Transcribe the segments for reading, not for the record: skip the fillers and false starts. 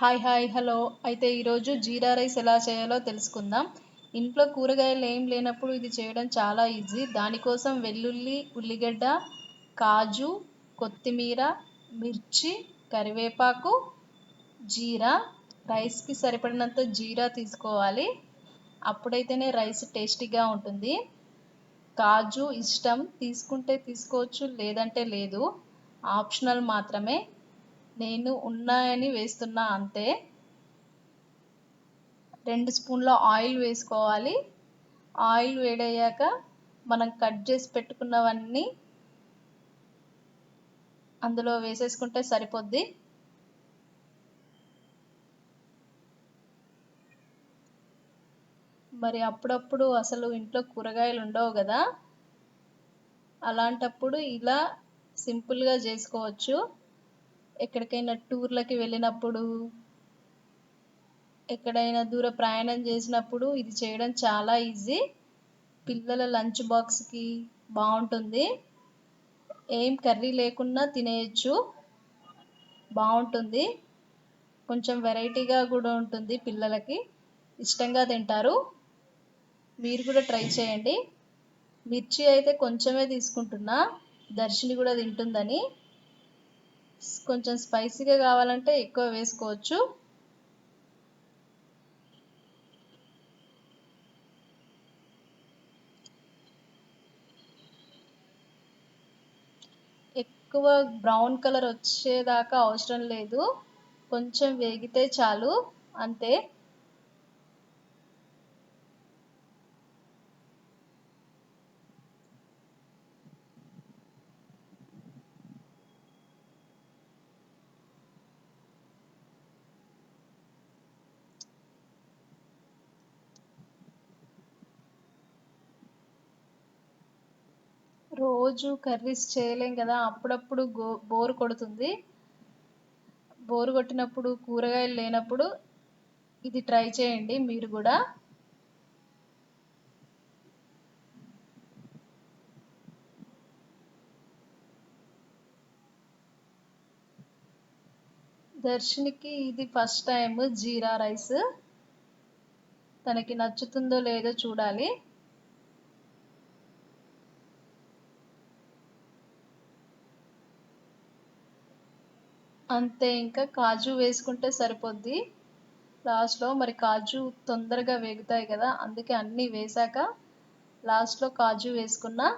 Hi hi hello. అయితే ఈరోజు జీరా rice ఎలా చేయాలో తెలుసుకుందాం. ఇంట్లో కూరగాయలు ఏం లేనప్పుడు ఇది చేయడం చాలా ఈజీ. దానికోసం వెల్లుల్లి, ఉల్లిగడ్డ, కాజు, కొత్తిమీర, మిర్చి, కరివేపాకు, జీరా, రైస్కి సరిపడినంత జీరా తీసుకోవాలి. అప్పుడైతేనే రైస్ టేస్టీగా ఉంటుంది. కాజు ఇష్టం తీసుకుంటే తీసుకోవచ్చు, లేదంటే లేదు, ఆప్షనల్ మాత్రమే. నేను ఉన్నాయని వేస్తున్నా అంతే. 2 స్పూన్ల ఆయిల్ వేసుకోవాలి. ఆయిల్ వేడయ్యాక మనం కట్ చేసి పెట్టుకున్నవన్నీ అందులో వేసేసుకుంటే సరిపోద్ది. మరి అప్పుడప్పుడు అసలు ఇంట్లో కూరగాయలు ఉండవు కదా, అలాంటప్పుడు ఇలా సింపుల్గా చేసుకోవచ్చు. ఎక్కడికైనా టూర్లకి వెళ్ళినప్పుడు, ఎక్కడైనా దూర ప్రయాణం చేసినప్పుడు ఇది చేయడం చాలా ఈజీ. పిల్లల లంచ్ బాక్స్కి బాగుంటుంది. ఏం కర్రీ లేకున్నా తినేయచ్చు, బాగుంటుంది. కొంచెం వెరైటీగా కూడా ఉంటుంది, పిల్లలకి ఇష్టంగా తింటారు. మీరు కూడా ట్రై చేయండి. మిర్చి అయితే కొంచెమే తీసుకుంటున్నా, దర్శిని కూడా తింటుందని. కొంచెం స్పైసీగా కావాలంటే ఎక్కువ వేసుకోవచ్చు. ఎక్కువ బ్రౌన్ కలర్ వచ్చేదాకా అవసరం లేదు, కొంచెం వేగితే చాలు, అంతే. రోజు కర్రీస్ చేయలేం కదా, అప్పుడప్పుడు బోర్ కొడుతుంది. బోర్ కొట్టినప్పుడు, కూరగాయలు లేనప్పుడు ఇది ట్రై చేయండి మీరు కూడా. దర్శినికి ఇది ఫస్ట్ టైం జీరా రైస్. తనకి నచ్చుతుందో లేదో చూడాలి. అంతే, ఇంకా కాజు వేసుకుంటే సరిపోద్ది లాస్ట్లో. మరి కాజు తొందరగా వేగుతాయి కదా, అందుకే అన్నీ వేసాక లాస్ట్లో కాజు వేసుకున్నా.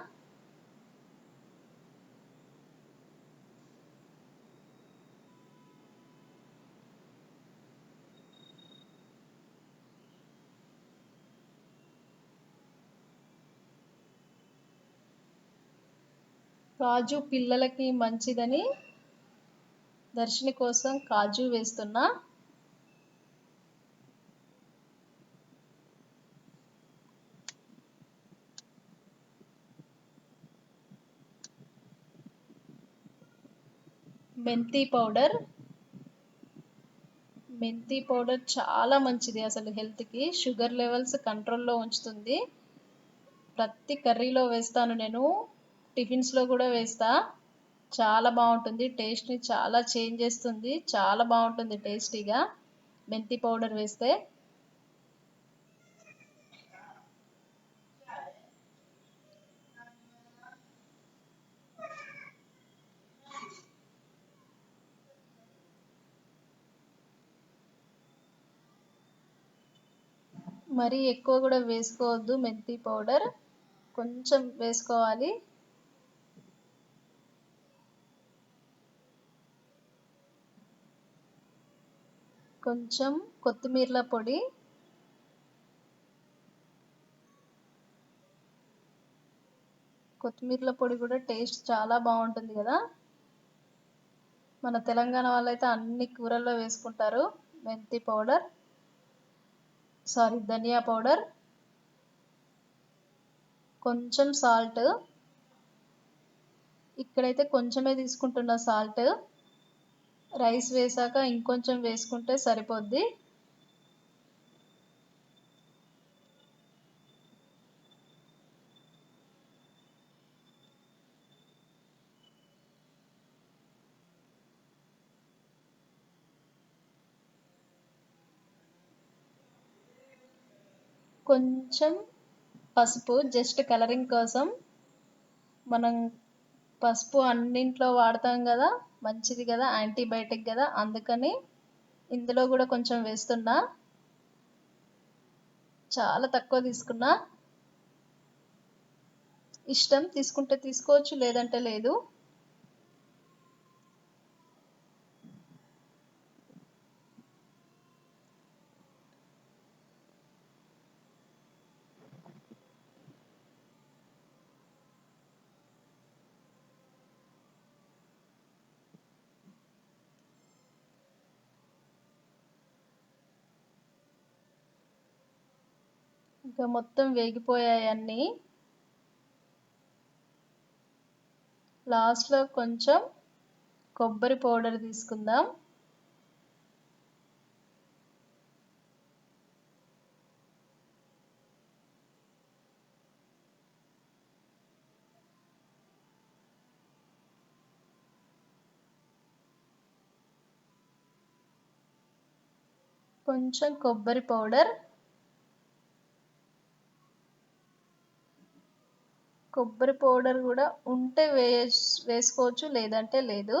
కాజు పిల్లలకి మంచిదని దర్శిని కోసం కాజు వేస్తున్నా. మెంతి పౌడర్. మెంతి పౌడర్ చాలా మంచిది అసలు హెల్త్కి, షుగర్ లెవెల్స్ కంట్రోల్లో ఉంచుతుంది. ప్రతి కర్రీలో వేస్తాను నేను, టిఫిన్స్లో కూడా వేస్తా. చాలా బాగుంటుంది, టేస్ట్ని చాలా చేంజ్ చేస్తుంది, చాలా బాగుంటుంది టేస్టీగా మెంతి పౌడర్ వేస్తే. మరీ ఎక్కువ కూడా వేసుకోవద్దు మెంతి పౌడర్, కొంచెం వేసుకోవాలి. కొంచెం కొత్తిమీర పొడి. కొత్తిమీర పొడి కూడా టేస్ట్ చాలా బాగుంటుంది కదా. మన తెలంగాణ వాళ్ళైతే అన్ని కూరల్లో వేసుకుంటారు మెంతి పౌడర్, సారీ ధనియా పౌడర్. కొంచెం సాల్ట్, ఇక్కడైతే కొంచెమే తీసుకుంటున్న సాల్ట్. రైస్ వేసాక ఇంకొంచెం వేసుకుంటే సరిపోద్ది. కొంచెం పసుపు జస్ట్ కలరింగ్ కోసం. మనం పసుపు అన్నింట్లో వాడతాం కదా, మంచిది కదా, యాంటీబయాటిక్ కదా, అందుకని ఇందులో కూడా కొంచెం వేస్తున్నా. చాలా తక్కువ తీసుకున్నా. ఇష్టం తీసుకుంటే తీసుకోవచ్చు, లేదంటే లేదు. ఇంకా మొత్తం వేగిపోయాయి అన్నీ. లాస్ట్లో కొంచెం కొబ్బరి పౌడర్ తీసుకుందాం. కొంచెం కొబ్బరి పౌడర్. కొబ్బరి పౌడర్ కూడా ఉంటే వేసుకోవచ్చు, లేదంటే లేదు.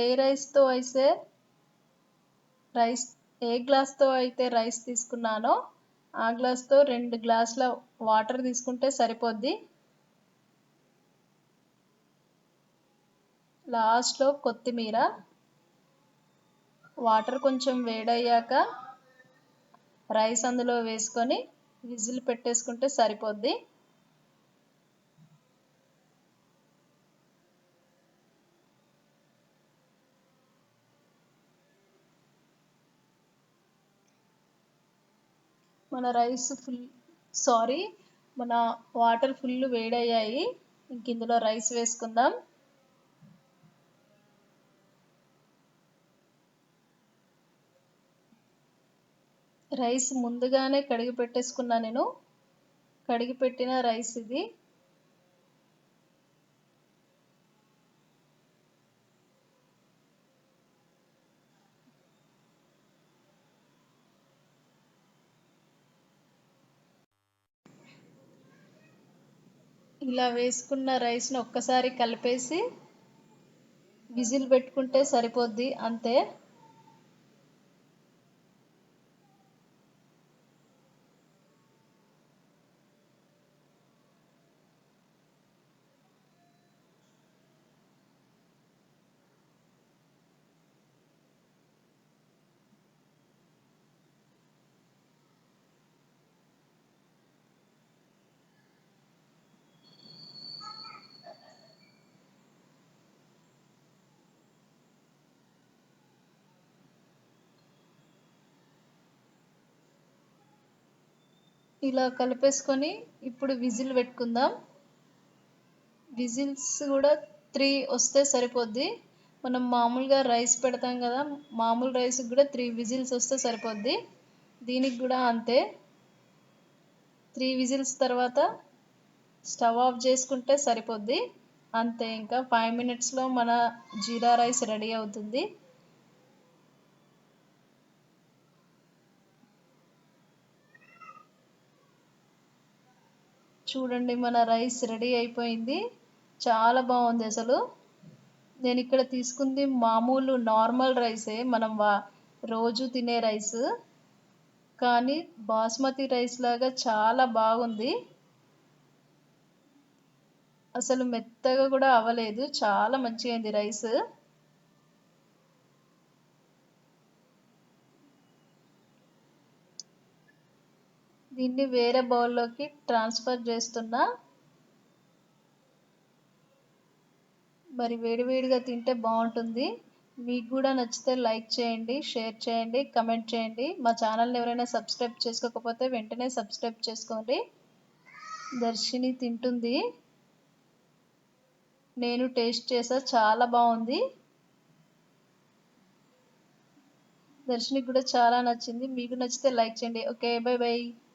ఏ రైస్తో అయితే రైస్ ఏ గ్లాస్తో అయితే రైస్ తీసుకున్నానో ఆ గ్లాస్తో 2 గ్లాసుల వాటర్ తీసుకుంటే సరిపోద్ది. లాస్ట్లో కొత్తిమీర. వాటర్ కొంచెం వేడయ్యాక రైస్ అందులో వేసుకొని విజిల్ పెట్టేసుకుంటే సరిపోద్ది. మన మన వాటర్ ఫుల్ వేడయ్యాయి. ఇంక ఇందులో రైస్ వేసుకుందాం. రైస్ ముందుగానే కడిగి పెట్టేసుకున్నా నేను. కడిగి పెట్టిన రైస్ ఇది. ఇలా వేసుకున్న రైస్ని ఒక్కసారి కలిపేసి విజిల్ పెట్టుకుంటే సరిపోద్ది, అంతే. ఇలా కలిపేసుకొని ఇప్పుడు విజిల్ పెట్టుకుందాం. విజిల్స్ కూడా 3 వస్తే సరిపోద్ది. మనం మామూలుగా రైస్ పెడతాం కదా, మామూలు రైస్కి కూడా 3 విజిల్స్ వస్తే సరిపోద్ది. దీనికి కూడా అంతే. 3 విజిల్స్ తర్వాత స్టవ్ ఆఫ్ చేసుకుంటే సరిపోద్ది, అంతే. ఇంకా 5 మినిట్స్లో మన జీరా రైస్ రెడీ అవుతుంది. చూడండి, మన రైస్ రెడీ అయిపోయింది. చాలా బాగుంది అసలు. నేను ఇక్కడ తీసుకుంది మామూలు నార్మల్ రైసే, మనం రోజు తినే రైస్, కానీ బాస్మతి రైస్ లాగా చాలా బాగుంది. అసలు మెత్తగా కూడా అవ్వలేదు, చాలా మంచిగా అయింది రైస్. దీన్ని వేరే బౌల్లోకి ట్రాన్స్ఫర్ చేస్తున్నా. మరి వేడివేడిగా తింటే బాగుంటుంది. మీకు కూడా నచ్చితే లైక్ చేయండి, షేర్ చేయండి, కమెంట్ చేయండి. మా ఛానల్ని ఎవరైనా సబ్స్క్రైబ్ చేసుకోకపోతే వెంటనే సబ్స్క్రైబ్ చేసుకోండి. దర్శిని తింటుంది. నేను టేస్ట్ చేసా, చాలా బాగుంది. దర్శినికి కూడా చాలా నచ్చింది. మీకు నచ్చితే లైక్ చేయండి. Okay, by by.